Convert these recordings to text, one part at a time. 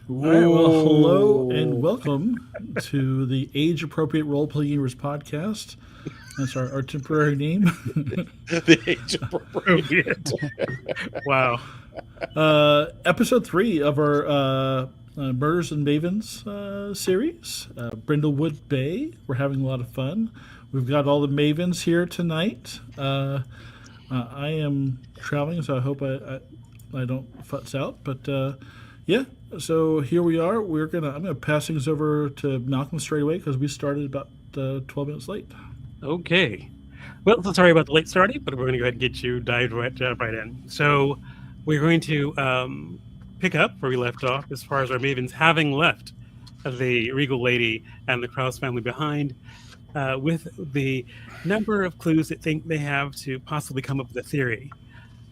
All right, well, hello and welcome to the Age Appropriate Role Playing Gamers podcast. That's our temporary name. The age appropriate. Wow. Episode 3 of our Murders and Mavens series, Brindlewood Bay. We're having a lot of fun. We've got all the Mavens here tonight. I am traveling, so I hope I don't futz out. But yeah, so here we are. I'm gonna pass things over to Malcolm straight away because we started about 12 minutes late. Okay. Well, so sorry about the late starting, but we're going to go ahead and get you dived right in. So we're going to pick up where we left off as far as our Mavens having left the Regal Lady and the Krause family behind with the number of clues that think they have to possibly come up with a theory.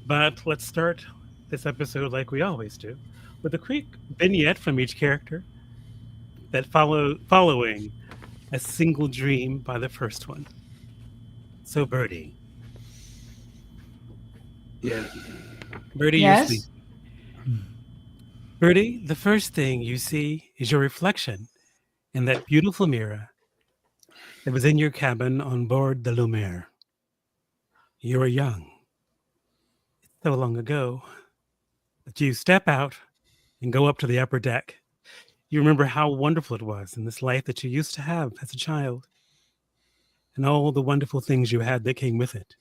But let's start this episode like we always do, with a quick vignette from each character that following a single dream by the first one. So, Birdie. Yeah. Birdie, Yes? you're sleeping. Birdie, the first thing you see is your reflection in that beautiful mirror that was in your cabin on board the Lumiere. You were young. So long ago. But you step out and go up to the upper deck. You remember how wonderful it was in this life that you used to have as a child, and all the wonderful things you had that came with it.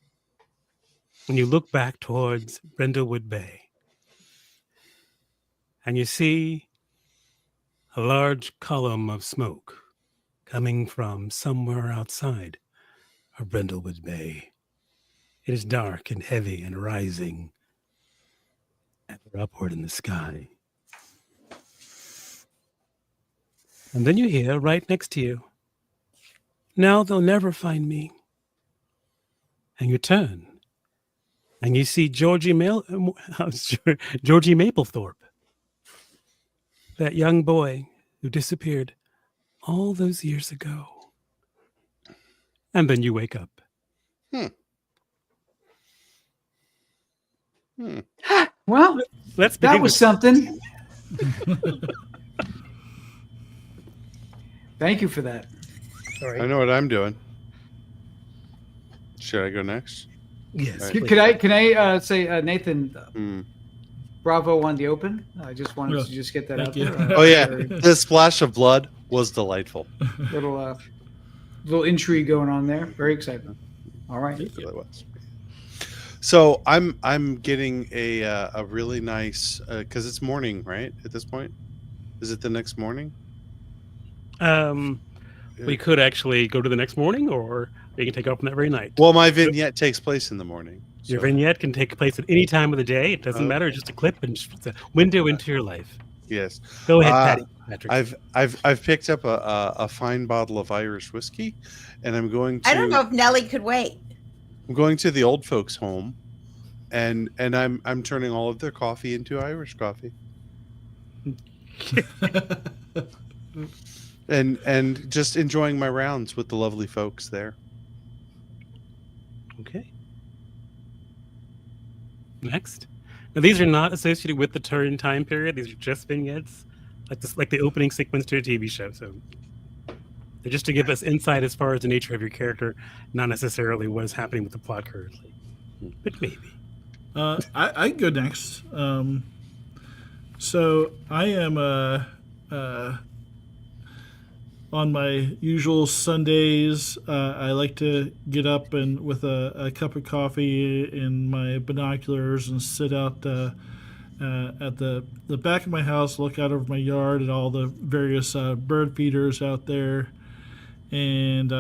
When you look back towards Brindlewood Bay, and you see a large column of smoke coming from somewhere outside of Brindlewood Bay. It is dark and heavy and rising ever upward in the sky. And then you hear right next to you, "Now they'll never find me." And you turn, and you see Georgie Maplethorpe, that young boy who disappeared all those years ago. And then you wake up. Well, Let's begin that was with- something. Thank you for that. All right. I know what I'm doing. Should I go next? Yes. Right. please. Can I say, Nathan, Hmm. bravo on the open? I just wanted Yeah. to just get that Thank out you. there. Oh yeah, Very the splash of blood was delightful. little intrigue going on there. Very excited. All right. It really was. So I'm getting a really nice because it's morning, right? At this point, is it the next morning? We could actually go to the next morning, or we can take off on that very night. Well, my vignette takes place in the morning. Your so- vignette can take place at any time of the day. It doesn't matter. Just a clip and just a window into your life. Yes, Go ahead, Patrick. I've picked up a fine bottle of Irish whiskey, and I'm going to. I don't know if Nellie could wait. I'm going to the old folks' home, and I'm turning all of their coffee into Irish coffee. and just enjoying my rounds with the lovely folks there. Okay. Next. Now, these are not associated with the turn time period. These are just vignettes, like the opening sequence to a TV show. So they're just to give us insight as far as the nature of your character, not necessarily what is happening with the plot currently. But maybe. I can go next. So I am on my usual Sundays. I like to get up and with a cup of coffee and my binoculars and sit out at the back of my house, look out over my yard at all the various bird feeders out there, and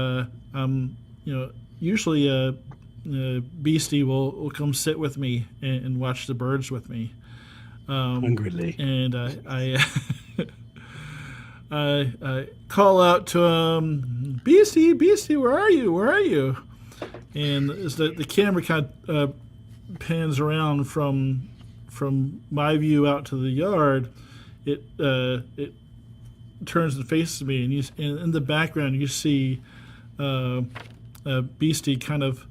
usually Beastie will come sit with me and watch the birds with me. Hungrily. And I call out to him, Beastie, where are you? And as the camera kind of pans around from my view out to the yard, it turns and faces me, and in the background you see Beastie kind of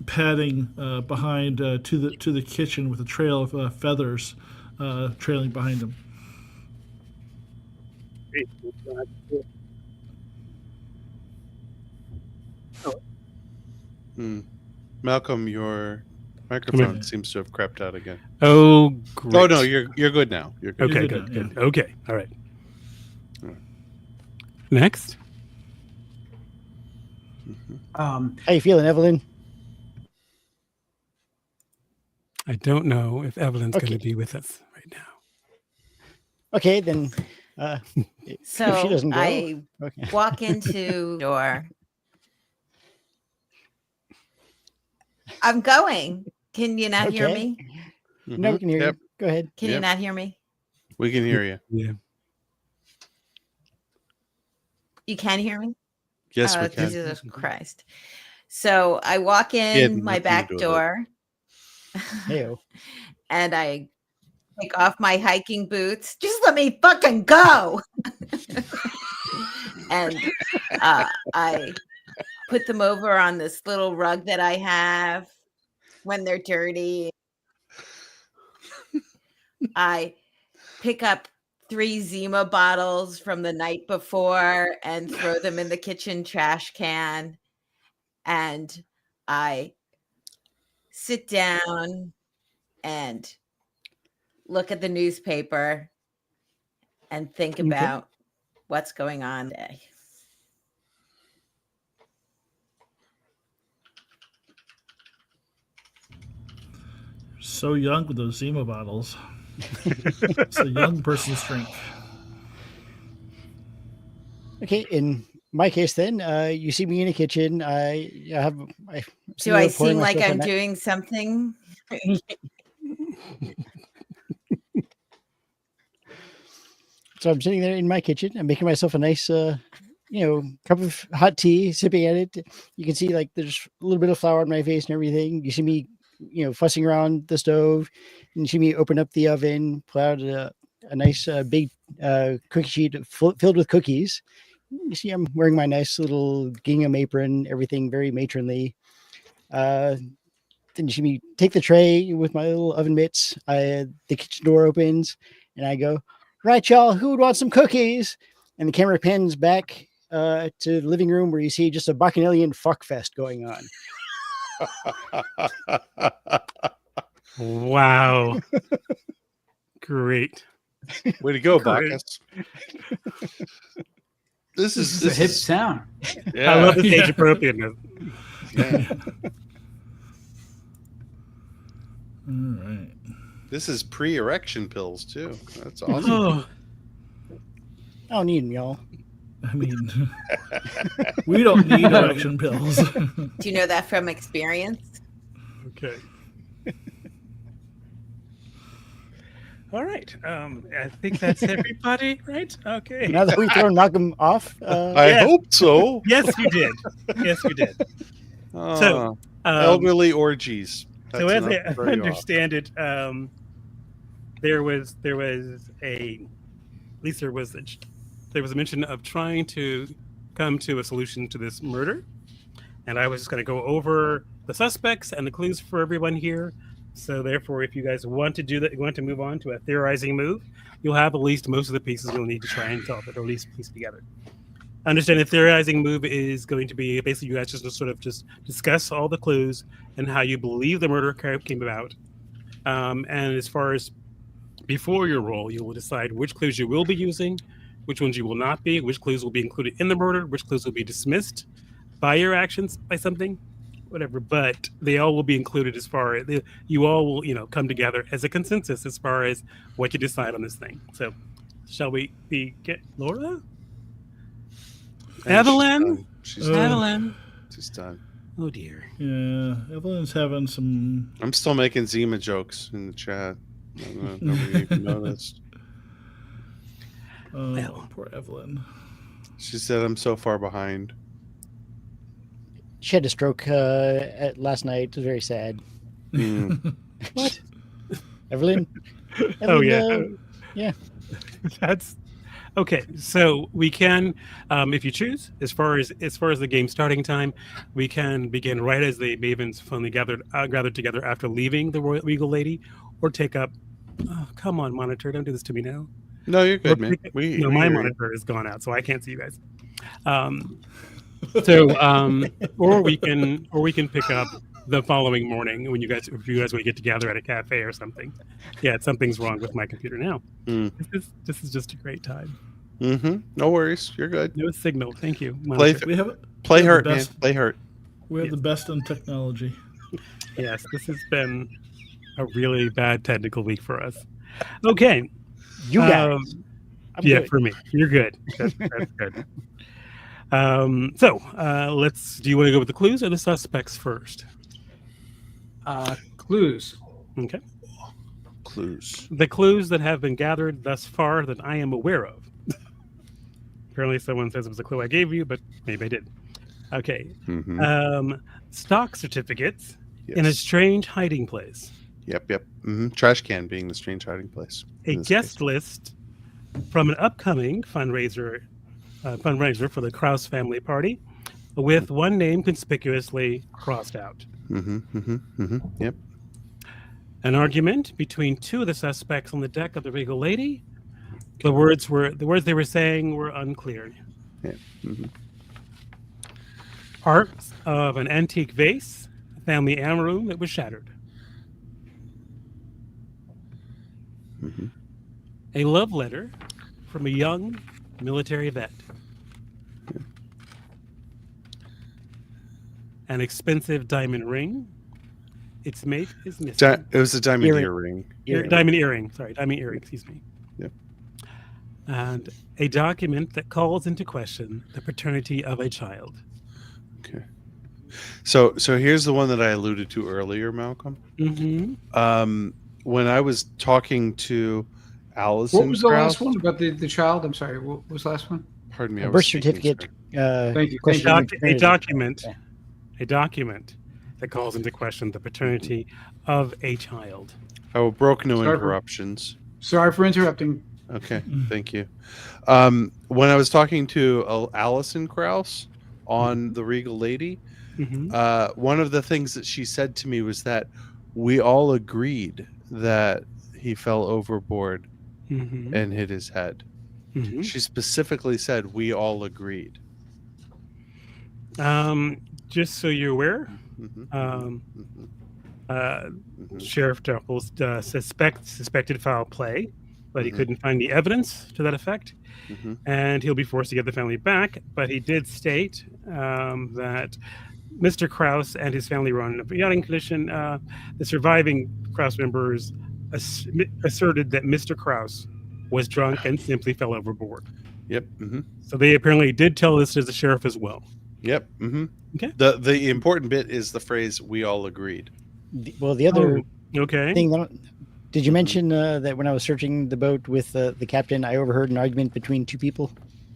padding behind to the kitchen with a trail of feathers trailing behind him. Malcolm, your microphone seems to have crept out again. Oh, great. Oh no, you're good now. You're good. Okay, You're good, good good. now, Okay, all right. All right. Next. How you feeling, Evelyn? I don't know if Evelyn's going Okay. to be with us right now. Okay, then. If she So doesn't go, I okay. walk into door. I'm going. Can you not hear Okay. me? No, we can hear Yep. you. Go ahead. Can Yep. you not hear me? We can hear you. Yeah. You can hear me? Yes, Oh, we can. Jesus Christ. So I walk in Had my nothing back to do with door Heyo. and I take off my hiking boots. Just let me fucking go. And I put them over on this little rug that I have when they're dirty. I pick up 3 Zima bottles from the night before and throw them in the kitchen trash can. And I sit down and look at the newspaper and think Okay. about what's going on today. So young with those Zima bottles. It's a young person's strength. Okay, in my case, then, you see me in the kitchen. I Do I seem like I'm doing something? So I'm sitting there in my kitchen. I'm making myself a nice, cup of hot tea, sipping at it. You can see like there's a little bit of flour on my face and everything. You see me, fussing around the stove. And you see me open up the oven, pull out a nice big cookie sheet filled with cookies. You see I'm wearing my nice little gingham apron, everything very matronly. Then you see me take the tray with my little oven mitts. The kitchen door opens and I go, right, y'all, who would want some cookies? And the camera pans back to the living room where you see just a bacchanalian fuckfest going on. Wow. Great. Way to go, Great. Bacchus. This This is is a hip sound. Yeah. I love the Yeah. age appropriateness. Yeah. All right. This is pre-erection pills too. That's awesome. Oh, I don't need them, y'all. I mean, we don't need erection pills. Do you know that from experience? okay. All right. I think that's everybody, right? Okay. Now that we've thrown Malcolm off, I Yeah. hope so. Yes, you did. Yes, you did. So, elderly orgies. So That's as I enough to throw you off. understand it, there was a mention of trying to come to a solution to this murder, and I was just going to go over the suspects and the clues for everyone here. So therefore, if you guys want to do that, you want to move on to a theorizing move, you'll have at least most of the pieces you'll need to try and solve it, or at least piece it together. Understand the theorizing move is going to be basically you guys just sort of just discuss all the clues and how you believe the murder came about. And as far as before your roll, you will decide which clues you will be using, which ones you will not be, which clues will be included in the murder, which clues will be dismissed by your actions, by something, whatever. But they all will be included as far as you all will, come together as a consensus as far as what you decide on this thing. So, shall we get Laura? And Evelyn? She's done. Evelyn. She's done. Oh dear. Yeah, Evelyn's having some. I'm still making Zima jokes in the chat. Nobody even noticed. Oh, Well. poor Evelyn. She said I'm so far behind. she had a stroke last night. It was very sad. Mm. What? Evelyn? Oh Evelyn, yeah. yeah. That's okay. So we can, if you choose, as far as the game starting time, we can begin right as the Mavens finally gathered together after leaving the Regal Lady, or take up. Oh, come on, monitor! Don't do this to me now. No, you're good, Or man. pick- We no, my hear you. monitor has gone out, so I can't see you guys. Or we can pick up the following morning when if you guys want to get together at a cafe or something. Yeah, something's wrong with my computer now. Mm. This is just a great time. No worries. You're good. No signal. Thank you. Play, monitor. We have play the hurt, man. best. Play hurt. We have Yes. the best in technology. Yes, this has been a really bad technical week for us. Okay. You guys. I'm yeah, good. for me. You're good. That's good. Let's. Do you want to go with the clues or the suspects first? Clues. Okay. Clues. The clues that have been gathered thus far that I am aware of. Apparently, someone says it was a clue I gave you, but maybe I did. Okay. Stock certificates in a Yes. strange hiding place. Yep. Trash can being the strange hiding place. A in this guest case. list from an upcoming fundraiser for the Krause family party, with one name conspicuously crossed out. Yep. An argument between two of the suspects on the deck of the Regal Lady. The words they were saying were unclear. Yeah. Parts of an antique vase, a family heirloom that was shattered. A love letter from a young military vet. An expensive diamond ring. Its mate is missing. It was a diamond Earring. earring. Diamond earring. Sorry, diamond earring. Excuse me. Yep. And a document that calls into question the paternity of a child. Okay. So here's the one that I alluded to earlier, Malcolm. Mm-hmm. When I was talking to Allison, What was the Krause- last one about the child? I'm sorry. What was the last one? Pardon me. A I birth was speaking, certificate. sir. Thank you. question Thank of A paternity. document. Yeah. A document that calls into question the paternity of a child. I will broke no Sorry for- interruptions. Sorry for interrupting. Okay, thank you. When I was talking to Allison Krause on the Regal Lady, Mm-hmm. one of the things that she said to me was that we all agreed that he fell overboard Mm-hmm. and hit his head. Mm-hmm. She specifically said we all agreed. Just so you're aware, Mhm, mhm. Sheriff Duckles suspected foul play, but he Mhm. couldn't find the evidence to that effect, Mhm. and he'll be forced to get the family back. But he did state that Mr. Krause and his family were on a yachting condition. The surviving Krause members asserted that Mr. Krause was drunk and simply fell overboard. Yep. So they apparently did tell this to the sheriff as well. Yep. Okay. The important bit is the phrase "we all agreed." Well, the other Okay. thing did you mention that when I was searching the boat with the captain, I overheard an argument between two people?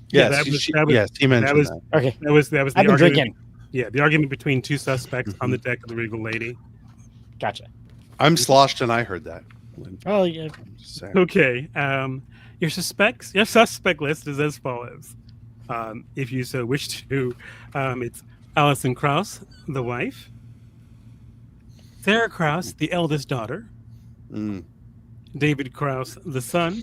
Yeah, Yes, that was- yes, he mentioned was- that. Okay, That was the I've been argument. drinking. Yeah, the argument between two suspects on the deck of the Regal Lady. Gotcha. I'm sloshed, and I heard that. Oh yeah, Just saying. Okay. Your suspect list is as follows. If you so wish to, it's Allison Krause, the wife, Sarah Krause, the eldest daughter, Mm. David Krause, the son,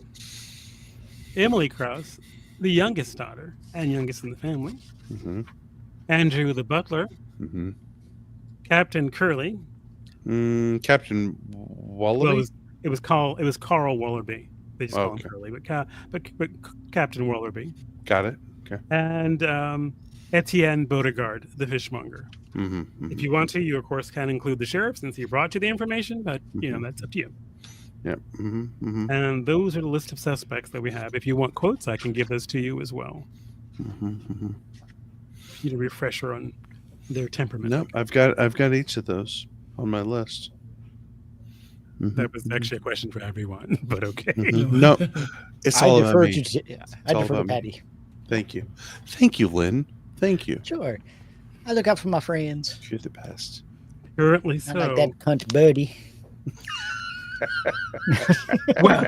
Emily Krause, the youngest daughter and youngest in the family, Mm-hmm. Andrew, the butler, Mm-hmm. Captain Curley. Captain Wallaby. Well, it was Carl Wallerby. They just call him Okay. Curly, but Captain Wallerby. Got it. Okay. And Etienne Beauregard, the fishmonger. Mm-hmm. If you want to, you of course can include the sheriff since he brought you the information, but that's up to you. Yep. Mm-hmm. Mm-hmm. And those are the list of suspects that we have. If you want quotes, I can give those to you as well. Mm-hmm. You need a refresher on their temperament. Nope. I've got each of those on my list. Mhm. That was actually a question for everyone, but okay. Mhm. No, it's I all about defer me. to I all defer to about me. Patty. Thank you, Lynn. Thank you. Sure, I look out for my friends. You're the best. Currently I like so. that cunt Birdie. Well,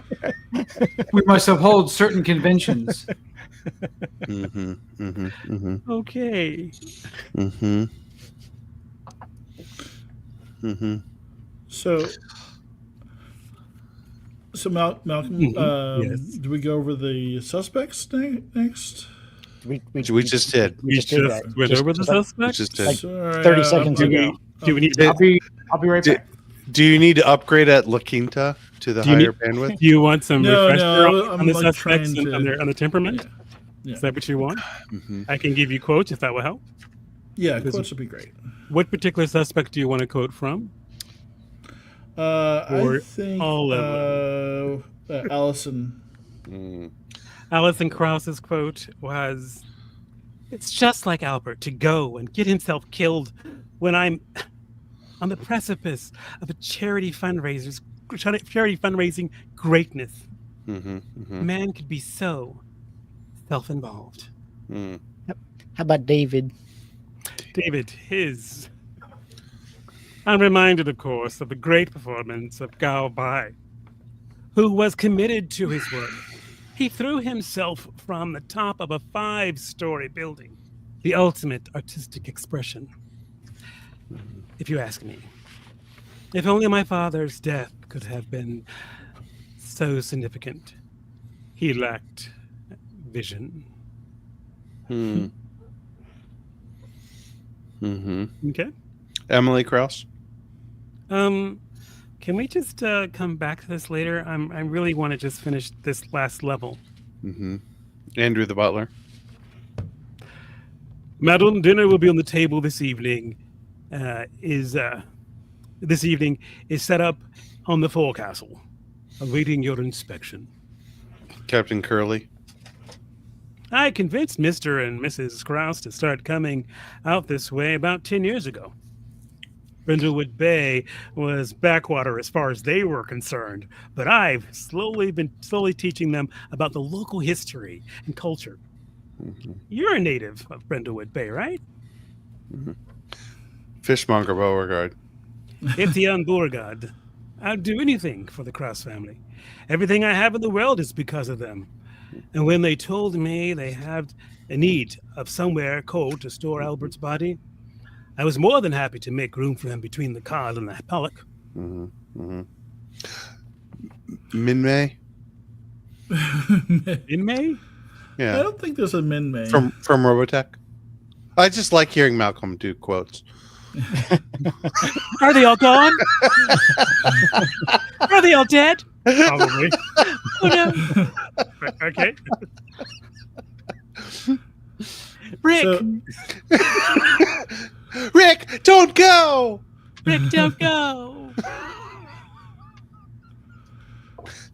we must uphold certain conventions. Mm-hmm. Mm-hmm. Mm-hmm. Okay. Mm-hmm. Mm-hmm. So So Malcolm, Yes. do we go over the suspects next? We just did. We just did that. went over the We suspect. just did. Like Sorry, 30 seconds Do ago. we need Did- to? I'll be right Did- back. Do you need to upgrade at La Quinta to the Do you higher need- bandwidth? Do you want some No, refresher no, on I'm the like suspects trying and to- on the temperament? Yeah. Is that what you want? Mm-hmm. I can give you quotes if that will help. Yeah, This- quotes would be great. What particular suspect do you want to quote from? I Or think all of Allison. Mm. Alison Krauss's quote was, "It's just like Albert to go and get himself killed when I'm on the precipice of a charity fundraising greatness. Mm-hmm. A man could be so self-involved." Mm. How about David? David, I'm reminded, of course, of the great performance of Gao Bai, who was committed to his work. He threw himself from the top of a 5-story building, the ultimate artistic expression. If you ask me, if only my father's death could have been so significant. He lacked vision. Mm. Mm-hmm. Okay. Emily Krause. Can we just come back to this later? I really want to just finish this last level. Mm-hmm. Andrew the butler. Madam, dinner will be on the table this evening. This evening is set up on the forecastle, awaiting your inspection. Captain Curley. I convinced Mr. and Mrs. Krause to start coming out this way about 10 years ago. Brindlewood Bay was backwater as far as they were concerned, but I've been slowly teaching them about the local history and culture. Mm-hmm. You're a native of Brindlewood Bay, right? Mm-hmm. Fishmonger Beauregard. Etienne Beauregard. I'd do anything for the Krause family. Everything I have in the world is because of them. And when they told me they had a need of somewhere cold to store Albert's body, I was more than happy to make room for him between the cod and the pollock. Mm-hmm. Mm-hmm. Minmay. In May? I Yeah. don't think there's a Min May. From Robotech. I just like hearing Malcolm do quotes. Are they all gone? Are they all dead? Probably. Oh no. Okay. Rick, So- Rick, don't go. Rick, don't go.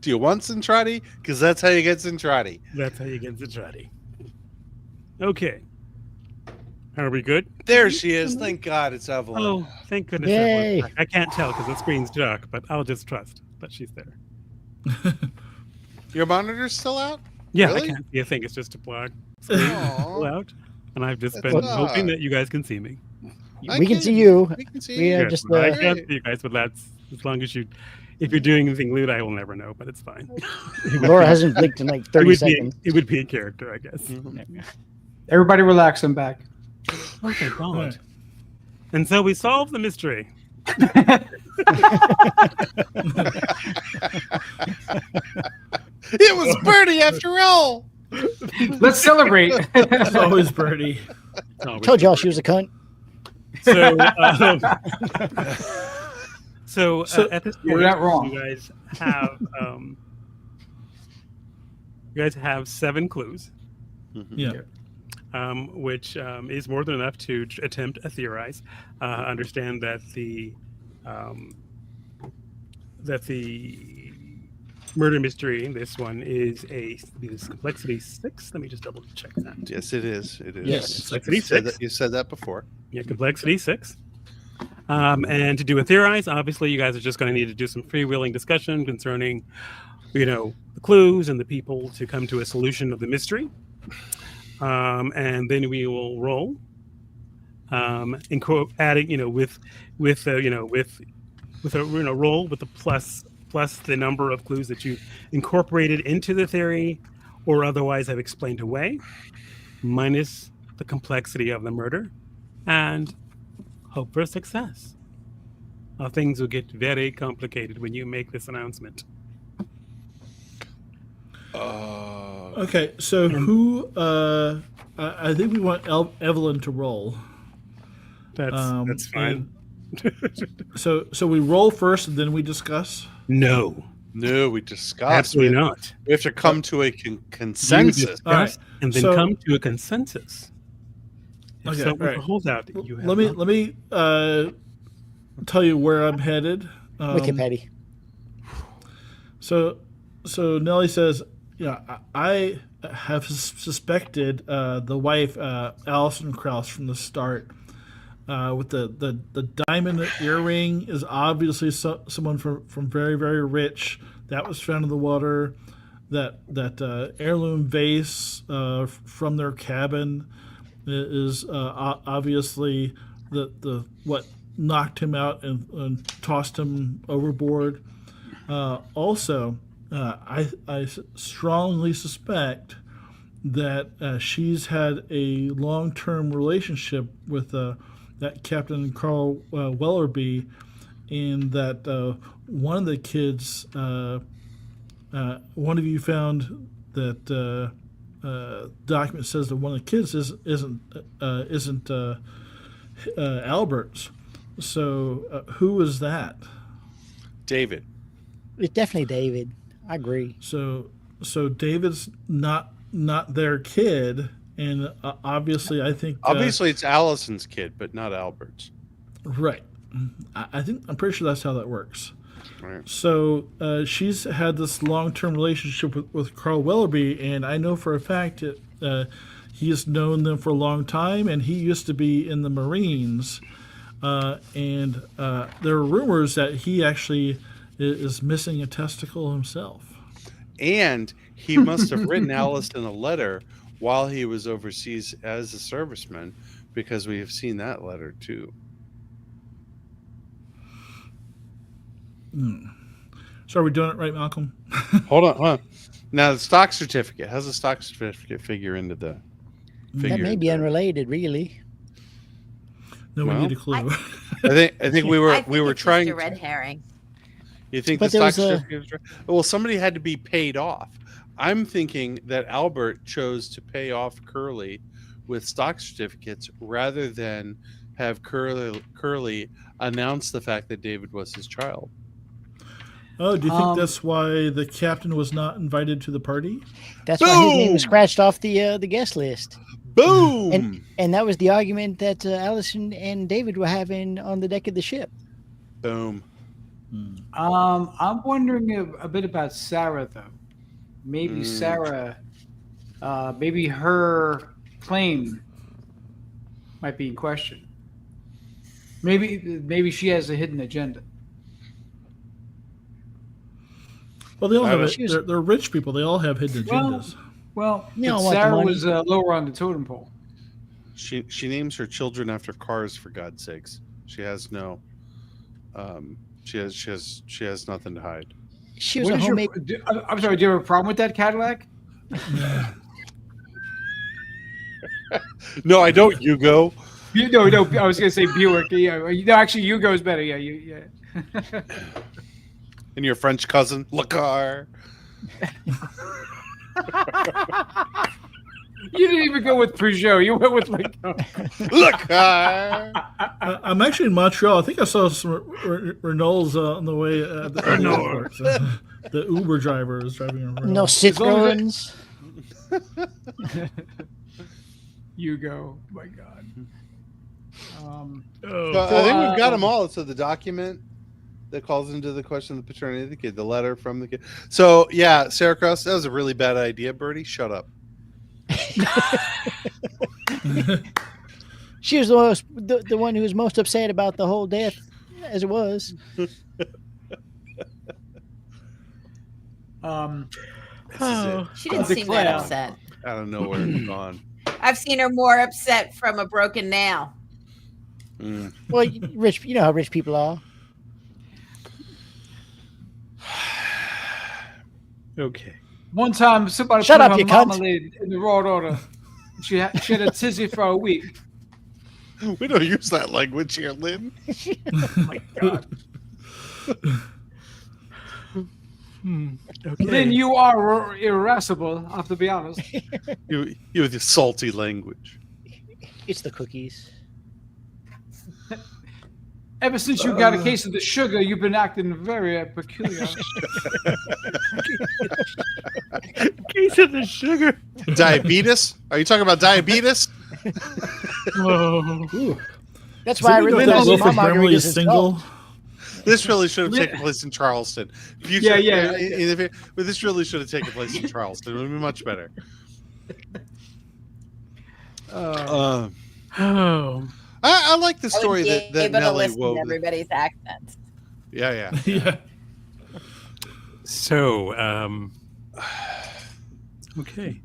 Do you want Centrati? Because that's how you get Centrati. That's how you get the trotty. Okay. Are we good? There she is. Thank God it's Evelyn. Oh, thank goodness. Yay. Evelyn. I can't tell because the screen's dark, but I'll just trust that she's there. Your monitor's still out? Yeah, Really? I can't see a thing. It's just a blog Aw. out, and I've just That's been odd. hoping that you guys can see me. We can see you. We can see We you. are Yes, just, I uh, can't see you guys, but that's as long as you. If you're doing anything lewd, I will never know, but it's fine. Laura hasn't blinked in like 30 seconds. It would be a character, I guess. Mhm. Everybody relax. I'm back. Oh, thank God. And so we solved the mystery. It was Birdie after all. Let's celebrate. It's always Birdie. Oh, we- Told y'all she was a cunt. So at this You're point, not wrong. you guys have 7 clues, Yeah. which is more than enough to attempt a theorize. Understand that the murder mystery, this one is complexity 6. Let me just double check that. Yes, it is. It is. Yes. Complexity You said 6. that, you said that before. Yeah, complexity 6. And to do a theorize, obviously, you guys are just going to need to do some freewheeling discussion concerning, the clues and the people to come to a solution of the mystery. And then we will roll. Adding, with a roll with the plus the number of clues that you incorporated into the theory, or otherwise have explained away, minus the complexity of the murder, and hope for success. Things will get very complicated when you make this announcement. Okay, so who? I think we want Evelyn to roll. That's fine. So we roll first, and then we discuss. No, No, we discussed. absolutely not. We have to come to a Consensus, consensus. All right, and then so- come to a consensus. If Okay, someone's all right. a holdout, you have Let me tell you where I'm headed. Wicked Patty. So Nellie says, "Yeah, I have suspected the wife, Alison Krauss, from the start. With the diamond earring is obviously someone from very, very rich. That was found in the water. That heirloom vase from their cabin is obviously the what knocked him out and tossed him overboard. Also, I strongly suspect that she's had a long-term relationship with that Captain Carl Wellerby, and that one of the kids, one of you found that document says that one of the kids isn't Albert's. So who is that? David. It's definitely David. I agree. So David's not their kid, and obviously I think Obviously, it's Allison's kid, but not Albert's. right. I'm pretty sure that's how that works. Right. So she's had this long-term relationship with Carl Wellerby, and I know for a fact that he has known them for a long time, and he used to be in the Marines. And there are rumors that he actually is missing a testicle himself. And he must have written Allison a letter while he was overseas as a serviceman, because we have seen that letter too. So are we doing it right, Malcolm? Hold on. Now the stock certificate. How's the stock certificate figure into the? That may be unrelated, really. No, Well, we need a clue. I think we I think were it's trying. just a red herring. You think But the there stock was a- certificate? Well, somebody had to be paid off. I'm thinking that Albert chose to pay off Curly with stock certificates rather than have Curly announce the fact that David was his child. Oh, do you think that's why the captain was not invited to the party? That's why his name was Boom! scratched off the guest list. Boom! And that was the argument that Allison and David were having on the deck of the ship. Boom. I'm wondering a bit about Sarah, though. Maybe Sarah, maybe her claim might be in question. Maybe she has a hidden agenda. Well, they all have She was- they're rich people. They all have hidden Well, agendas. Well, No, I but want the Sarah money. was lower on the totem pole. She names her children after cars, for God's sakes. She has no. She has nothing to hide. She was What a is your- homemade. I'm sorry. Do you have a problem with that Cadillac? No, I don't. Hugo. No. I was going to say Buick. Yeah, no, actually, Hugo's better. Yeah. And your French cousin, Lacar. You didn't even go with Peugeot. You went with like. Lacar. I'm actually in Montreal. I think I saw some Renaults on the way at the airport. So the Uber driver is driving a Renault. No Citroens. Hugo. My God. So I think we've got them all. So the document that calls into the question of the paternity of the kid, the letter from the kid. So yeah, Sarah Cross, that was a really bad idea. Birdie, shut up. She was the one who was most upset about the whole death, as it was. This is it. She didn't The seem that clown. upset. Out of nowhere, it's gone. I've seen her more upset from a broken nail. Mm. Well, rich. You know how rich people are. Okay. One time, somebody Shut put up, her you cunt. marmalade in the wrong order. She had a tizzy for a week. We don't use that language here, Lynn. Oh my God. Okay. Lynn, you are irascible, I have to be honest. You with your salty language. It's the cookies. Ever since you got a case of the sugar, you've been acting very peculiar. Case of the sugar. Diabetes? Are you talking about diabetes? Oh. Ooh. That's Does why I anybody really know like if Wilfred my Brimley margaritas is as single? well. This really should have taken place in Charleston. But this really should have taken place in Charleston. It would be much better. Oh. I like the I would story be that able to Nellie listen to wove. everybody's accents. Yeah. Yeah. So, okay.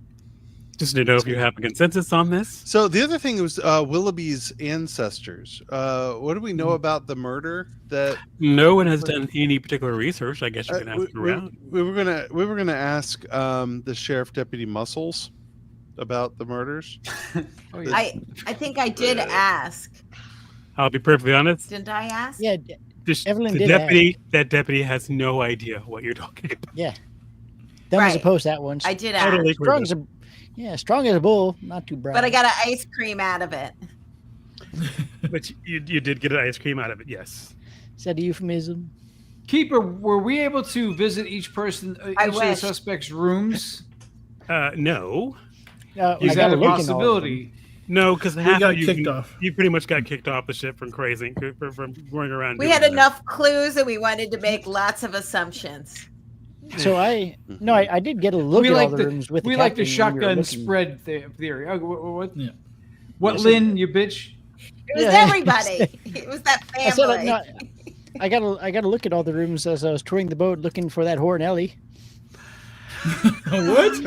Just to know if you have a consensus on this. So the other thing was Willoughby's ancestors. What do we know about the murder? That No one has done any particular research. I guess you can ask around. we were gonna ask the sheriff deputy Muscles about the murders. Oh, yeah. I think I did ask. I'll be perfectly honest. Didn't I ask? Yeah, Evelyn The did deputy, that deputy has no idea what you're talking about. yeah. That was a Right. post that once. I did ask. Totally Strong as a, strong as a bull, not too brown. But I got an ice cream out of it. But you did get an ice cream out of it, yes. Is that a euphemism? Keeper, were we able to visit each person, each of the wish. suspects' rooms? No. Is I that got a link in all of them. possibility? No, because got kicked off. You pretty much got kicked off the ship from crazy, from going around. We doing had that. enough clues and we wanted to make lots of assumptions. So I did get a look We at like all the rooms with the we like the captain when we were shotgun looking. spread theory. What? Yeah. What, Lynn? You bitch. It was Yeah. everybody. It was that I said, family. no, I got to look at all the rooms as I was touring the boat looking for that whore Nellie. What?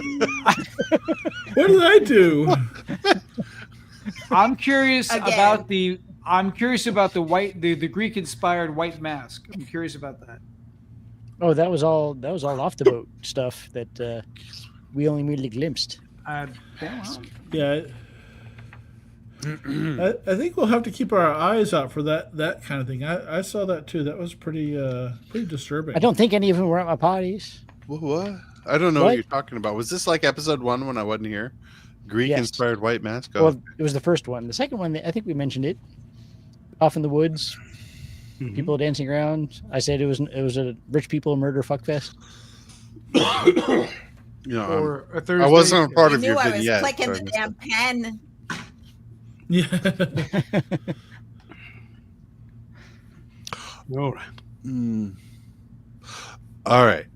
What did I do? I'm curious Again. about the the Greek inspired white mask. I'm curious about that. Oh, that was all off the boat stuff that we only merely glimpsed. Yeah. I think we'll have to keep our eyes out for that kind of thing. I saw that too. That was pretty disturbing. I don't think any of them were at my parties. What? I don't know what What? you're talking about. Was this like episode 1 when I wasn't here? Greek inspired white mask. Oh. Well, it was the first one. The second one, I think we mentioned it. Off in the woods, people dancing around. I said it was a rich people murder fuck fest. You know, Or a Thursday. I wasn't a part You of knew your I was vignette. clicking so I the missed damn pen. Yeah. All right. it. All right.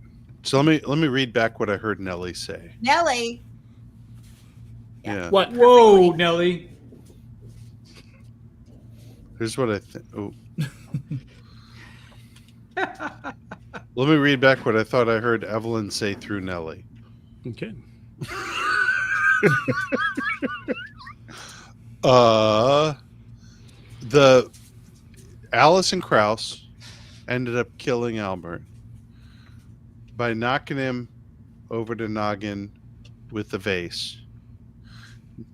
So let me read back what I heard Nellie say. Nellie. Yeah. What? Whoa, Nellie. Here's what I think. Oh. Let me read back what I thought I heard Evelyn say through Nellie. Okay. The Allison Krauss ended up killing Albert by knocking him over the noggin with the vase,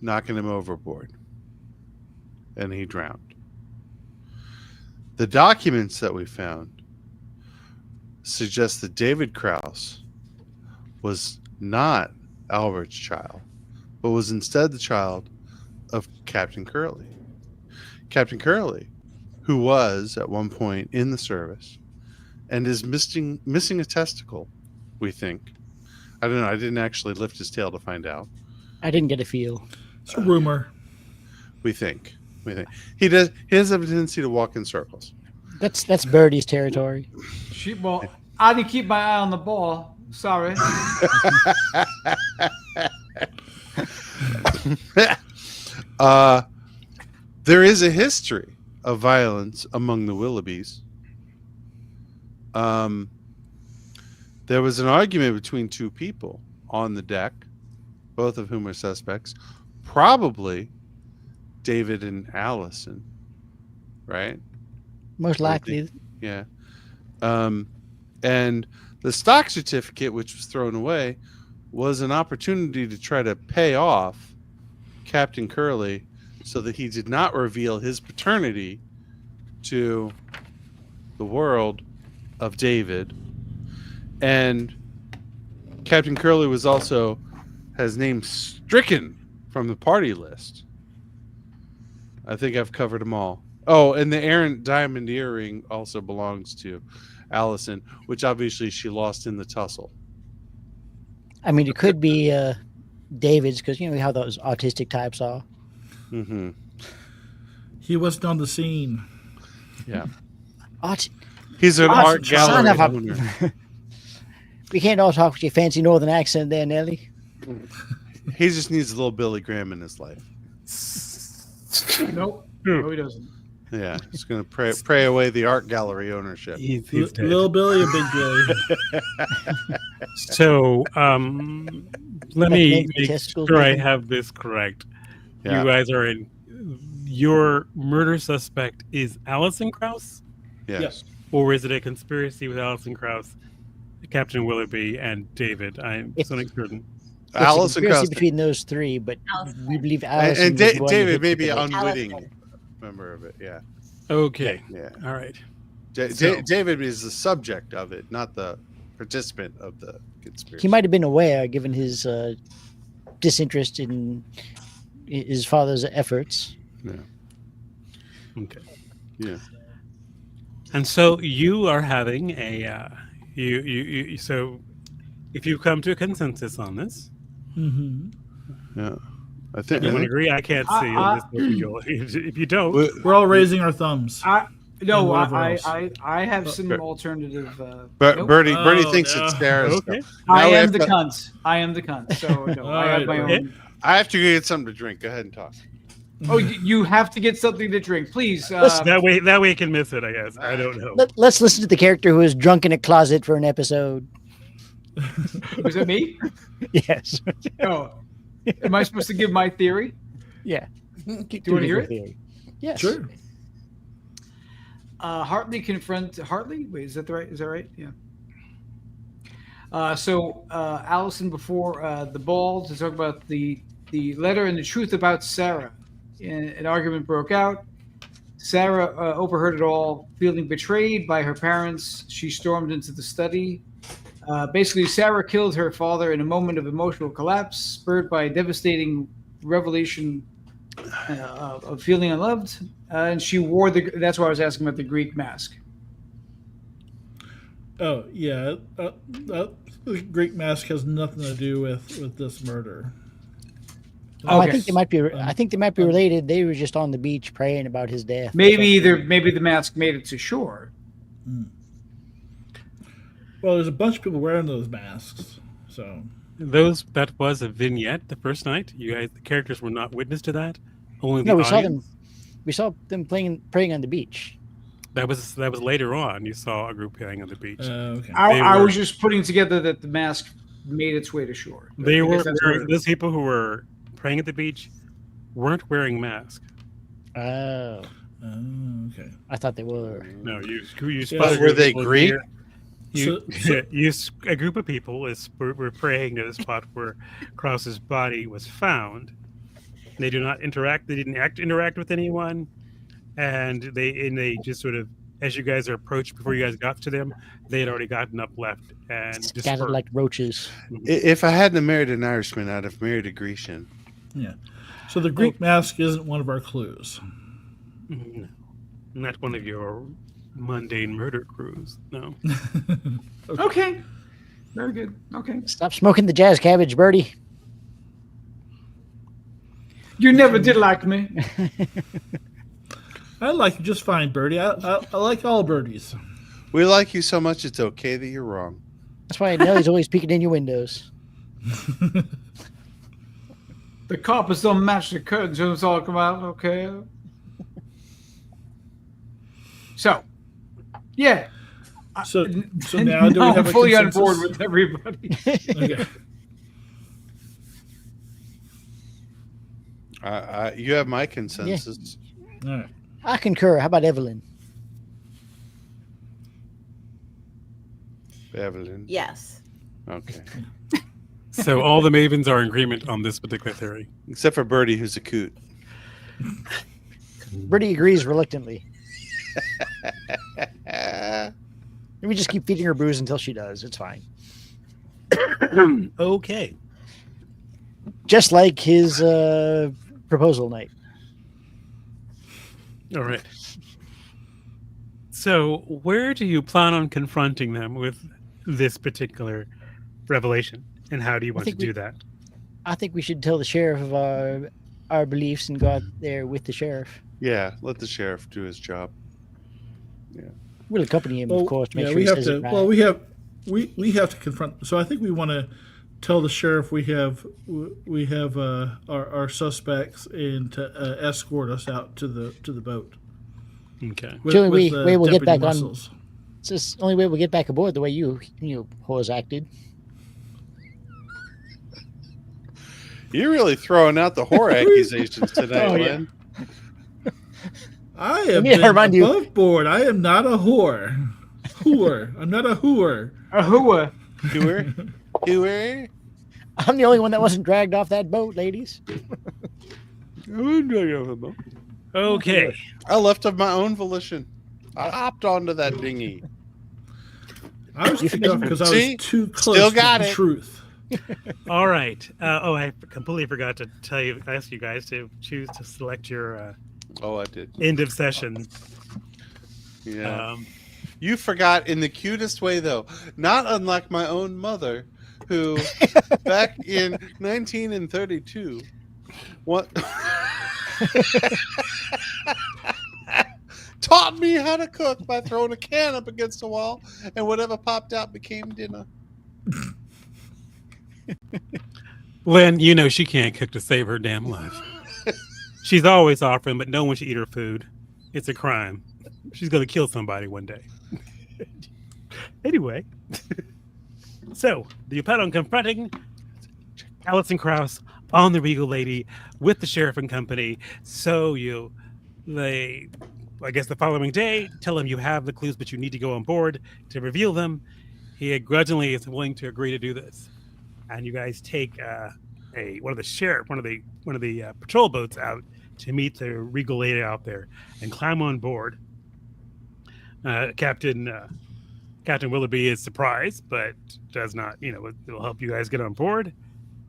knocking him overboard, and he drowned. The documents that we found suggest that David Krauss was not Albert's child, but was instead the child of Captain Curley. Captain Curley, who was at one point in the service and is missing a testicle, we think. I don't know. I didn't actually lift his tail to find out. I didn't get a feel. It's a rumor. We think. He does. He has a tendency to walk in circles. That's Birdie's territory. Well, I didn't keep my eye on the ball. Sorry. There is a history of violence among the Willoughbys. There was an argument between two people on the deck, both of whom are suspects, probably David and Allison, right? Most likely. Yeah. And the stock certificate, which was thrown away, was an opportunity to try to pay off Captain Curley so that he did not reveal his paternity to the world of David And Captain Curly was also has name stricken from the party list. I think I've covered them all. Oh, and the errant diamond earring also belongs to Allison, which obviously she lost in the tussle. I mean, it could be David's because you know how those autistic types are. Mm-hmm. He wasn't on the scene. Yeah. He's an art Son gallery of a- owner. We can't all talk with your fancy northern accent there, Nellie. He just needs a little Billy Graham in his life. Nope. No, he doesn't. Yeah, he's going to pray away the art gallery ownership. He's dead. Little Billy or Big Billy? So, let me Maybe make testicles, sure I maybe? have this correct. Yeah. You guys are in. Your murder suspect is Allison Krauss, Yes. or is it a conspiracy with Allison Krauss, Captain Willoughby, and David? I'm It's- so uncertain. It's a Allison conspiracy Krauss. between those three, but Allison. we believe And, Allison. and was the one who David hit may the be an bullet. unwitting Allison. member of it. Yeah. Okay, Yeah. all right. Da- David is the subject of it, not the participant of the conspiracy. He might have been aware, given his disinterest in his father's efforts. Okay. Yeah. And so you are having a you so if you come to a consensus on this, Mm-hmm. Yeah. I think. everyone agree? I can't see if you don't. We're all raising our thumbs. No, whatever I, else. I have some Bert- alternative. nope. Birdie Oh, thinks no. it's Sarah's. Okay. I Now we am have the to- cunt. I am the cunt. So no, I have my Alright, own. I have to go get something to drink. Go ahead and talk. Oh, you have to get something to drink, please. That way you can miss it, I guess. I don't know. Let's listen to the character who is drunk in a closet for an episode. Was it me? Yes. Oh, am I supposed to give my theory? Yeah. Do you want to hear it? Yes. Sure. Hartley confront Hartley. Wait, is that right? Is that right? Yeah. So Allison before the ball to talk about the letter and the truth about Sarah. An argument broke out. Sarah overheard it all, feeling betrayed by her parents. She stormed into the study. Basically, Sarah killed her father in a moment of emotional collapse, spurred by a devastating revelation of feeling unloved. And she wore that's why I was asking about the Greek mask. Oh yeah, the Greek mask has nothing to do with this murder. Oh, I Okay. think they might be. I think they might be related. They were just on the beach praying about his death. Maybe the mask made it to shore. Well, there's a bunch of people wearing those masks, so That was a vignette the first night. You guys, the characters were not witness to that. Only the No, we saw audience. them. We saw them praying on the beach. That was later on. You saw a group playing on the beach. okay. I were- was just putting together that the mask made its way to shore. They I were guess that's what it is. those people who were praying at the beach weren't wearing masks. Oh, Okay. I thought they were. No, you Yeah. spotted Were they people Greek? here. You, So- a group of people were praying to the spot where Krauss's body was found. They do not interact. They didn't interact with anyone, and they just sort of, as you guys are approached before you guys got to them, they had already gotten up, left, and Scattered dispersed. like roaches. If I hadn't married an Irishman, I'd have married a Grecian. Yeah. So the Greek mask isn't one of our clues. No, not one of your mundane murder crews. No. Okay. Very good. Okay. Stop smoking the jazz cabbage, Birdie. You never did like me. I like you just fine, Birdie. I like all birdies. We like you so much, it's okay that you're wrong. That's why Nellie's always peeking in your windows. The carpets don't match the curtains. You know what I'm talking about? Okay. So, yeah. So now do we have I'm a fully consensus? on board with everybody. Okay. You have my consensus. All right. I concur. How about Evelyn? Evelyn. Yes. Okay. So all the Mavens are in agreement on this particular theory. Except for Birdie, who's a coot. Birdie agrees reluctantly. And we just keep feeding her booze until she does. It's fine. Okay. Just like his proposal night. All right. So, where do you plan on confronting them with this particular revelation, and how do you want to think do that? I think we should tell the sheriff of our beliefs and go out there with the sheriff. Yeah, let the sheriff do his job. We'll accompany him, of course, to make sure we he have says to. it right. Well, we have to confront. So I think we want to tell the sheriff we have our suspects and to escort us out to the boat. Okay. With, The only way we'll get Deputy back on. Muscles. It's just the only way we'll get back aboard the way you whores acted. You're really throwing out the whore accusations tonight, Oh, yeah. Lynn. I have me been remind you- above board. I am not a whore. I'm not a whore. A hua. Hooer? I'm the only one that wasn't dragged off that boat, ladies. Okay. I left of my own volition. I hopped onto that dinghy. I was kicked off because I See? was too close Still to got the it. truth. All right. I completely forgot to ask you guys to choose to select your Oh, I did. end of session. Yeah. You forgot in the cutest way, though. Not unlike my own mother, who back in 1932, what taught me how to cook by throwing a can up against a wall, and whatever popped out became dinner. Lynn, you know she can't cook to save her damn life. She's always offering, but no one should eat her food. It's a crime. She's going to kill somebody one day. Anyway, so do you plan on confronting Allison Krauss on the Regal Lady with the sheriff and company? So I guess the following day, tell him you have the clues, but you need to go on board to reveal them. He grudgingly is willing to agree to do this, and you guys take one of the patrol boats out to meet the Regal Lady out there and climb on board. Captain Willoughby is surprised, but does not, it will help you guys get on board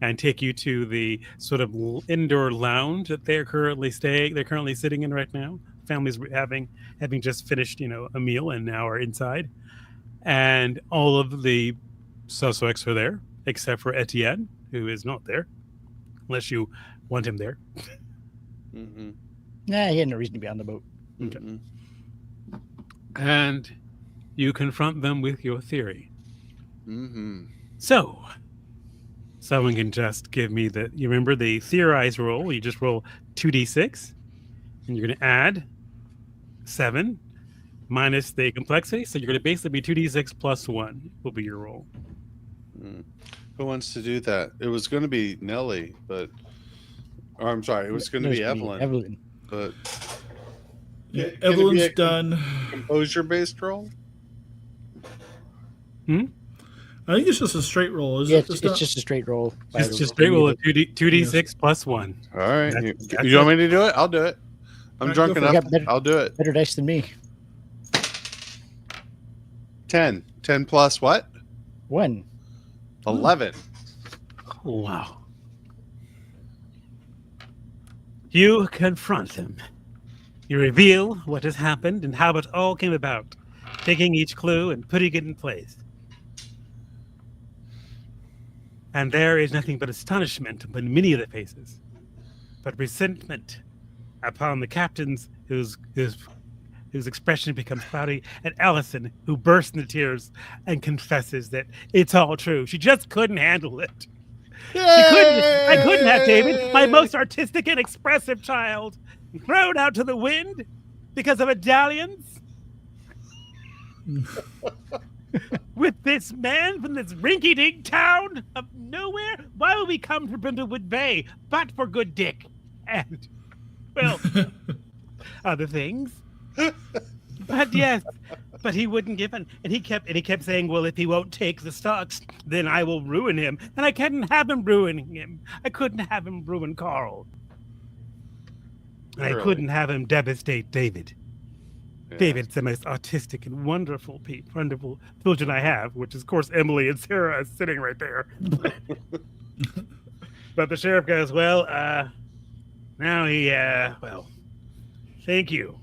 and take you to the sort of indoor lounge that they're currently sitting in right now. Families having just finished, a meal and now are inside. And all of the suspects are there, except for Etienne, who is not there, unless you want him there. Mm-hmm. Nah, he had no reason to be on the boat. Okay. And you confront them with your theory. Mm-hmm. So, someone can just give me you remember the theorize roll? You just roll 2d6, and you're going to add 7 minus the complexity. So you're going to basically be 2d6 plus 1 will be your roll. Who wants to do that? It was going to be Nellie, but... Or I'm sorry, it was going to be Evelyn. Evelyn. But Yeah, Can it be Evelyn's a done. composure-based roll? I think it's just a straight roll. Yeah, It's it's not- just a straight roll. Just straight roll of 2d6 plus 1. All right. That's You want me to do it? I'll do it. I'm Alright, drunk go for enough. it. I'll do it. Better dice than me. 10. 10 plus what? 1. 11. Oh, wow. You confront him. You reveal what has happened and how it all came about, taking each clue and putting it in place. And there is nothing but astonishment upon many of the faces, but resentment upon the captains whose expression becomes cloudy, and Allison, who bursts into tears and confesses that it's all true. She just couldn't handle it. I couldn't have David, my most artistic and expressive child, thrown out to the wind because of a dalliance with this man from this rinky-dink town of nowhere. Why would we come to Brindlewood Bay but for good dick and, well, other things? But yes, but he wouldn't give in, and he kept saying, well, if he won't take the stocks, then I will ruin him. And I couldn't have him ruining him. I couldn't have him ruin Carl. And I Really? couldn't have him devastate David. Yeah. David's the most autistic and wonderful children I have, which is, of course, Emily and Sarah is sitting right there. But the sheriff goes, well, now well, thank you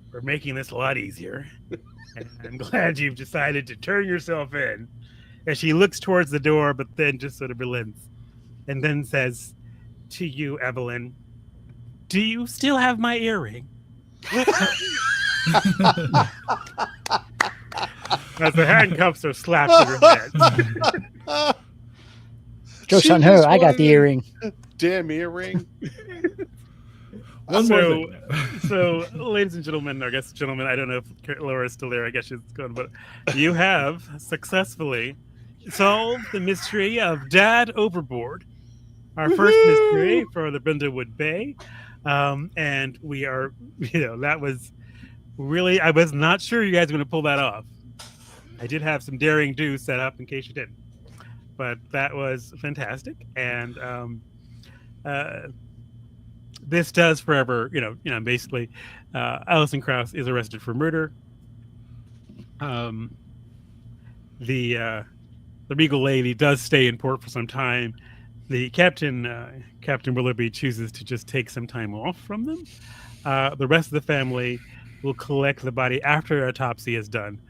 for making this a lot easier. And I'm glad you've decided to turn yourself in. And she looks towards the door, but then just sort of relents. And then says to you, Evelyn, do you still have my earring? As the handcuffs are slapped in her head. Joke's She on her. just I got the wanted earring. Damn earring. One more thing. So, ladies and gentlemen, I guess gentlemen, I don't know if Laura's still there. I guess she's gone, but you have successfully solved the mystery of Dad Overboard. Our first mystery for the Brindlewood Bay. And we are, that was really, I was not sure you guys were going to pull that off. I did have some daring do set up in case you didn't. But that was fantastic. And this does forever, basically, Alison Krauss is arrested for murder. The Regal Lady does stay in port for some time. The Captain Willoughby chooses to just take some time off from them. The rest of the family will collect the body after autopsy is done,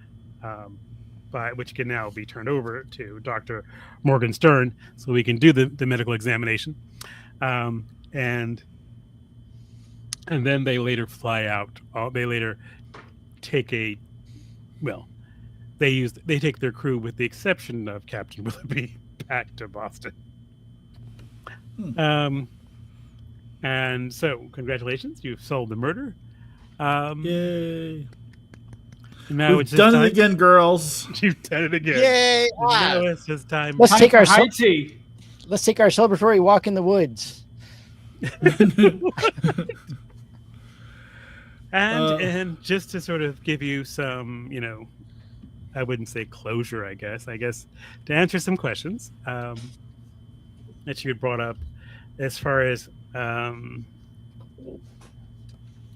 which can now be turned over to Dr. Morgan Stern so we can do the medical examination. And then they later fly out. They later take they take their crew, with the exception of Captain Willoughby, back to Boston. And so, congratulations, you've solved the murder. Yay. Now We've done it again, girls. You've done it again. Yay! Now it's just time. Let's take our high tea. let's take our celebratory walk in the woods. And just to sort of give you some, I wouldn't say closure, I guess to answer some questions that you had brought up as far as, oh,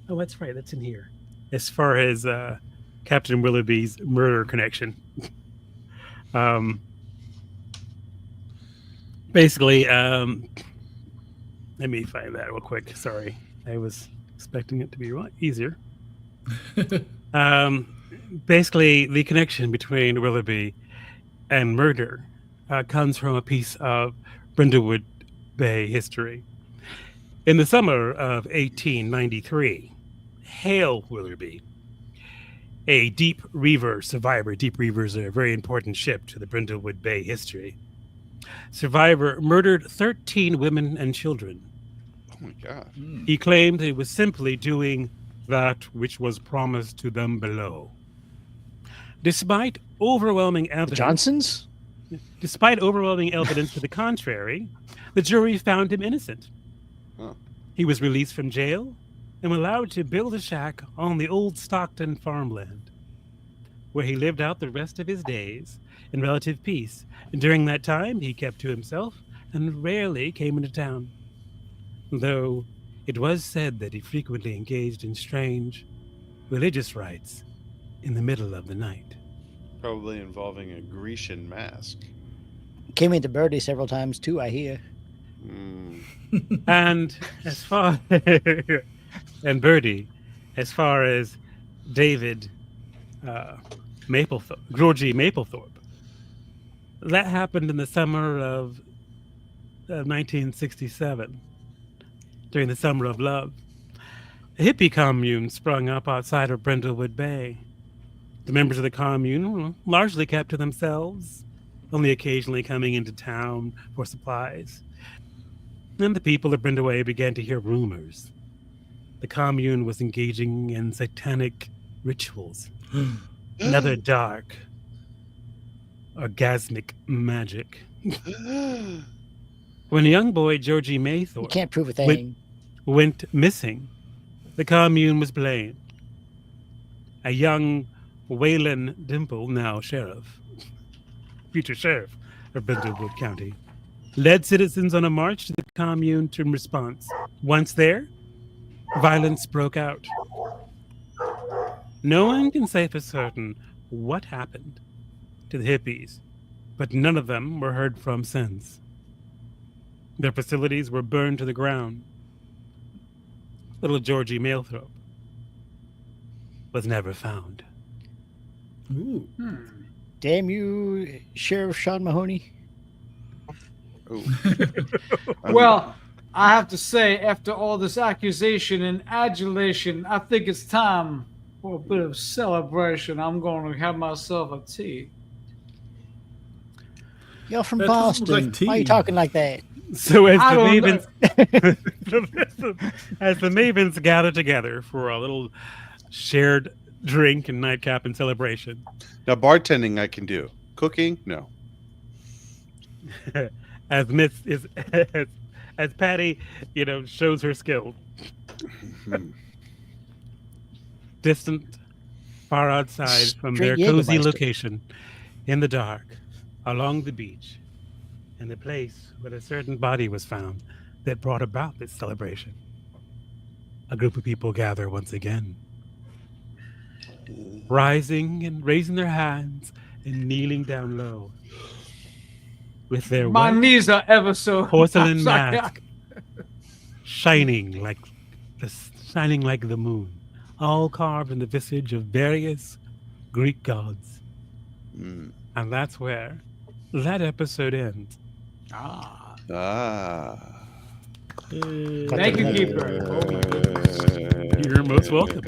that's right, that's in here. As far as Captain Willoughby's murder connection. Basically, let me find that real quick. Sorry, I was expecting it to be a lot easier. Basically, the connection between Willoughby and murder comes from a piece of Brindlewood Bay history. In the summer of 1893, Hale Willoughby, a deep reaver survivor. Deep reavers are a very important ship to the Brindlewood Bay history. Survivor murdered 13 women and children. Oh my God. He claimed he was simply doing that which was promised to them below. Despite overwhelming The evidence, Johnsons? Despite overwhelming evidence to the contrary, the jury found him innocent. Huh. He was released from jail and allowed to build a shack on the old Stockton farmland, where he lived out the rest of his days in relative peace. And during that time, he kept to himself and rarely came into town, though it was said that he frequently engaged in strange religious rites in the middle of the night. Probably involving a Grecian mask. Came into Birdie several times too, I hear. And as far and Birdie, as far as David Georgie Maplethorpe, that happened in the summer of 1967, during the Summer of Love. A hippie commune sprung up outside of Brindlewood Bay. The members of the commune largely kept to themselves, only occasionally coming into town for supplies. Then the people of Brindlewood began to hear rumors. The commune was engaging in satanic rituals, another dark, orgasmic magic. When a young boy, Georgie You Maythorpe, can't prove a thing. went missing, the commune was blamed. A young Waylon Dimple, now sheriff, future sheriff of Brindlewood County, led citizens on a march to the commune in response. Once there, violence broke out. No one can say for certain what happened to the hippies, but none of them were heard from since. Their facilities were burned to the ground. Little Georgie Mailthrope was never found. Ooh. Damn you, Sheriff Sean Mahoney. Oh. Well, I have to say, after all this accusation and adulation, I think it's time for a bit of celebration. I'm going to have myself a tea. You're from That doesn't look Boston. like Why are you tea. talking like that? So as I the don't Mavens, as the Mavens gather together for a little shared drink and nightcap and celebration, Now, bartending I can do. Cooking, no. as Miss is as Patty, shows her skill. Hmm. Distant, far outside from their Straight cozy Jägermeister. location, in the dark, along the beach, in the place where a certain body was found that brought about this celebration. A group of people gather once again, rising and raising their hands and kneeling down low, with their My white knees are ever so porcelain Sorry. mask shining like the moon, all carved in the visage of various Greek gods. Mm. And that's where that episode ends. Ah, Ah. thank you, Keeper. Oh my goodness. You're most welcome.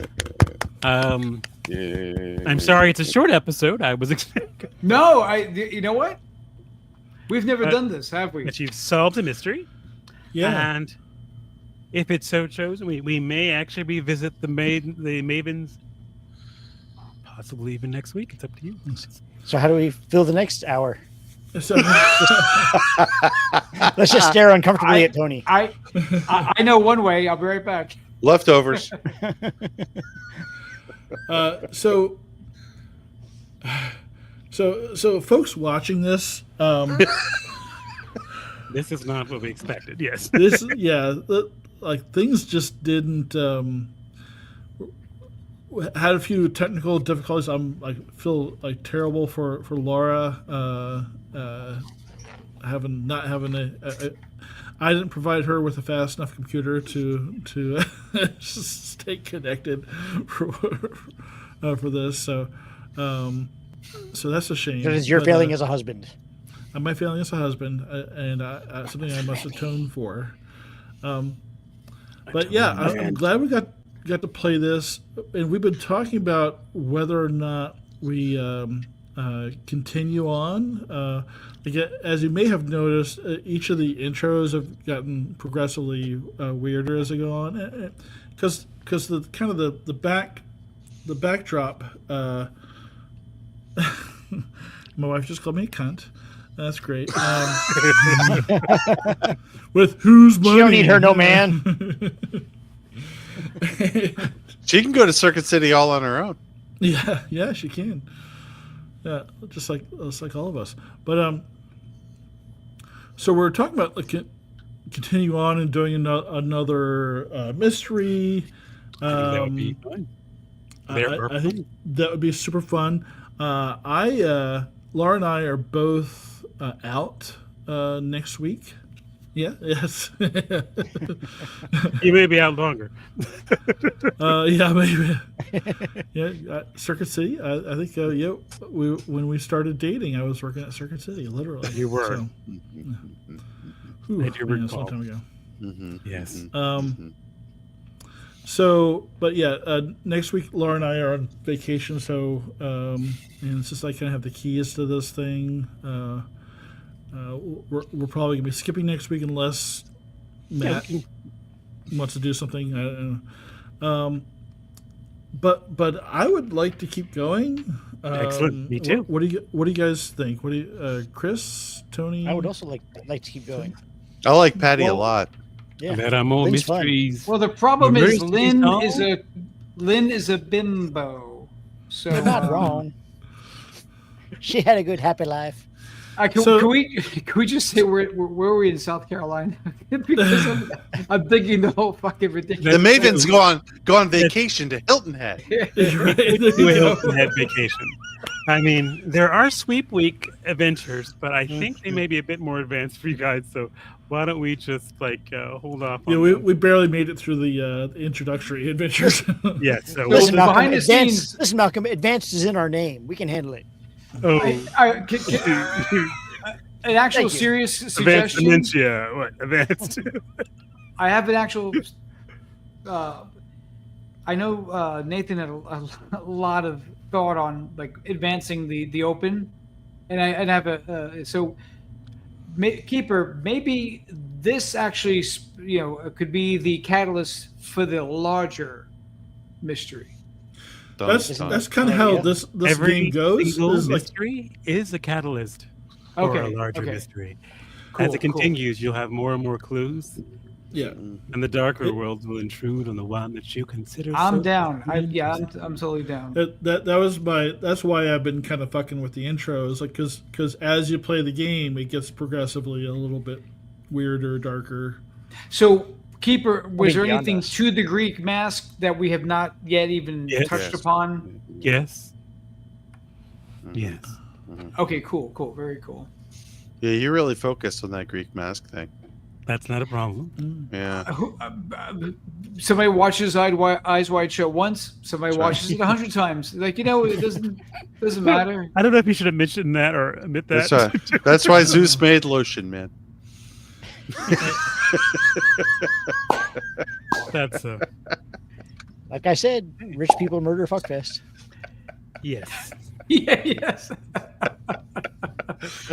Yeah. I'm sorry it's a short episode. I was expecting No, you know what? We've never Uh, done this, have we? that you've solved a mystery. Yeah. And if it's so chosen, we may actually revisit the Mavens, possibly even next week. It's up to you. So how do we fill the next hour? So, Let's just stare uncomfortably at Tony. I know one way. I'll be right back. Leftovers. so folks watching this, This is not what we expected. Yes. like things just didn't had a few technical difficulties. I'm feel like terrible for Laura not having a I didn't provide her with a fast enough computer to stay connected for this. So that's a shame. That is your But, failing as a husband. my failing as a husband, and something I must atone for. But yeah, I'm glad we got to play this, and we've been talking about whether or not we continue on. As you may have noticed, each of the intros have gotten progressively weirder as they go on, because the kind of the backdrop. My wife just called me a cunt. That's great. With whose money? You don't need her, no man. She can go to Circuit City all on her own. Yeah, she can. Yeah, just like all of us. But so we're talking about continue on and doing another mystery. That would be fun. I think that would be super fun. Laura and I are both out next week. Yeah. Yes. You may be out longer. Yeah, maybe. Yeah, Circuit City. I think. Yeah, when we started dating, I was working at Circuit City, literally. You were. So, I do man, that's a long recall. time ago. Mm-hmm. Yes. So, but yeah, next week Laura and I are on vacation. So, and since I kind of have the keys to this thing, we're probably gonna be skipping next week unless Matt wants to do something. I don't know. But I would like to keep going. Excellent. Me too. What do you guys think? What do you, Chris, Tony? I would also like to keep going. I like Patty a Well, lot. Yeah. There are more Lynn's fun. mysteries. Well, the problem You're is very sweet, Lynn is a bimbo. So You're not wrong. She had a good happy life. So- can we just say where were we in South Carolina? Because I'm thinking the whole fucking ridiculous. The Mavens go on vacation to Hilton Head. Right, Do a there you Hilton go. Head vacation. I mean, there are sweep week adventures, but I think they may be a bit more advanced for you guys. So why don't we just hold off? Yeah, on we, them? we barely made it through the introductory adventures. Yeah. So Listen, Well, Malcolm, behind the advanced, scenes- listen, Malcolm, advanced is in our name. We can handle it. An actual Thank you. serious advanced suggestion. dementia. What advanced? I have an actual. I know Nathan had a lot of thought on like advancing the open, and I have a Keeper. Maybe this actually could be the catalyst for the larger mystery. That's kind of how this Every game goes. single Is like, mystery is a catalyst for a larger mystery. As it Cool. continues, you'll have more and more clues, yeah, and the darker worlds will intrude on the one that you consider. I'm so down. I'm interesting. totally down. that's why I've been kind of fucking with the intros, like because as you play the game, it gets progressively a little bit weirder, darker. So, Keeper, was there beyond anything us. to the Greek mask that we have not yet even Yes. touched Yes. upon? Yes. Yes. Okay, cool, very cool. Yeah, you really focused on that Greek mask thing. That's not a problem. Yeah. Somebody watches Eyes Wide Shut once. Somebody Sure. watches it 100 times. Like it doesn't matter. I don't know if you should have mentioned that or admit that. That's why Zeus made lotion, man. That's Like I said, rich people murder fuckfest. yes. Yeah, yes.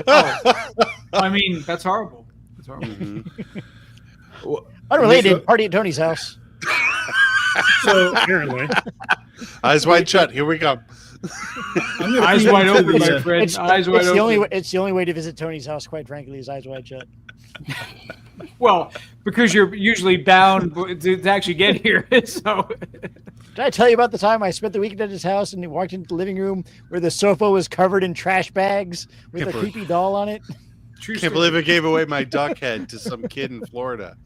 Oh, I mean, that's horrible. That's horrible. Mhm. Unrelated, party at Tony's house. So Apparently. Eyes wide shut. Here we go. I'm gonna Eyes keep wide it to open, the, my friend. Eyes wide It's open. the only way. It's the only way to visit Tony's house. Quite frankly, is eyes wide shut. Well, because you're usually bound to actually get here. So, Did I tell you about the time I spent the weekend at his house and he walked into the living room where the sofa was covered in trash bags with Can't a believe- creepy doll on it? true Can't story. believe I gave away my duck head to some kid in Florida.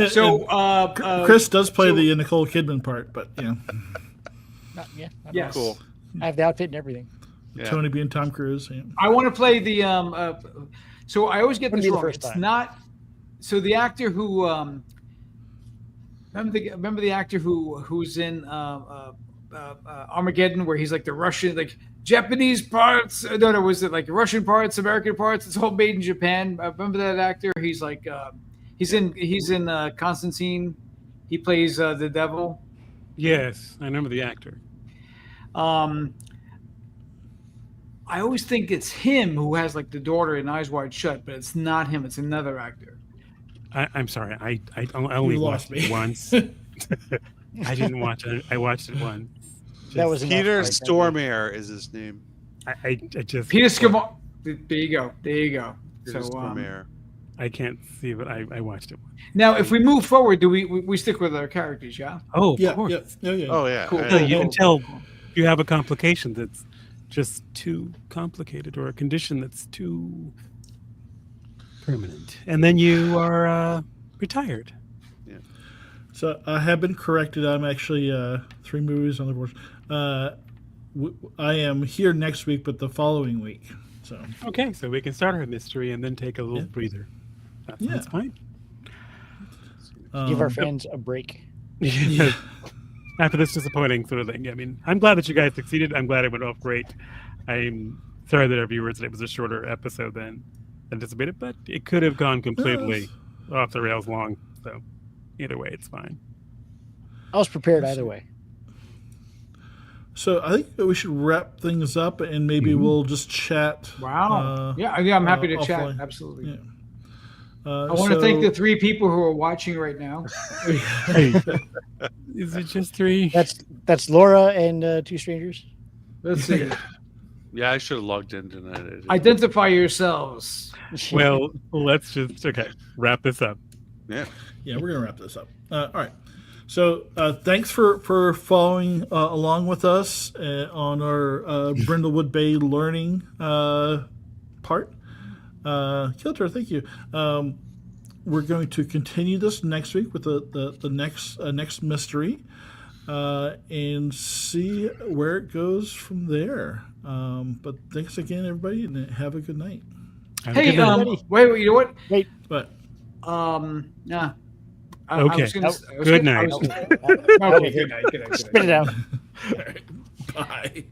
So, Chris does play the Nicole Kidman part, but yeah, Not yes. Cool. I have the outfit and everything. Yeah. Tony being Tom Cruise. Yeah. I want to play the so I always get Wouldn't this be the wrong. first It's time. not so the actor who remember the actor who's in Armageddon where he's like the Russian like Japanese parts no was it like Russian parts American parts it's all made in Japan. Remember that actor? He's like he's in Constantine. He plays the devil. Yes, I remember the actor. I always think it's him who has like the daughter in Eyes Wide Shut, but it's not him. It's another actor. I'm sorry. I only You lost watched it me. once. I didn't watch it. I watched it once. That was enough, Peter quite frankly. Stormare is his name. I just Peter Skimar. There you go. There you go. Peter So Stormare. I can't see, but I watched it once. now, if we move forward, do we stick with our characters? Yeah. Oh, of Yeah, course. yeah. Oh yeah. Cool. No, you can tell you have a complication that's just too complicated, or a condition that's too permanent, and then you are retired. So I have been corrected. I'm actually 3 movies on the board. I am here next week, but the following week. So Okay, so we can start our mystery and then take a little Yeah. breather. That Yeah. sounds fine. Give our um, fans a break. Yeah. After this disappointing sort of thing. I mean, I'm glad that you guys succeeded. I'm glad it went off great. I'm sorry that our viewers said it was a shorter episode than anticipated, but it could have gone completely off the rails long. So either way, it's fine. I was prepared either way. So I think that we should wrap things up, and maybe we'll just chat. Wow. Yeah. I'm happy to chat. offline. Absolutely. Yeah. I want to thank the 3 people who are watching right now. Hey, is it just 3? That's Laura and 2 strangers. Let's see. Yeah, I should have logged in tonight. I didn't. Identify yourselves. Well, let's just wrap this up. Yeah. Yeah, we're gonna wrap this up. All right. So thanks for following along with us on our Brindlewood Bay learning part. Kilter, thank you. We're going to continue this next week with the next mystery and see where it goes from there. But thanks again, everybody, and have a good night. Have a Hey, good night. wait, you know what? But Yeah. Okay. Good night. Okay, good night. Spit it out. bye.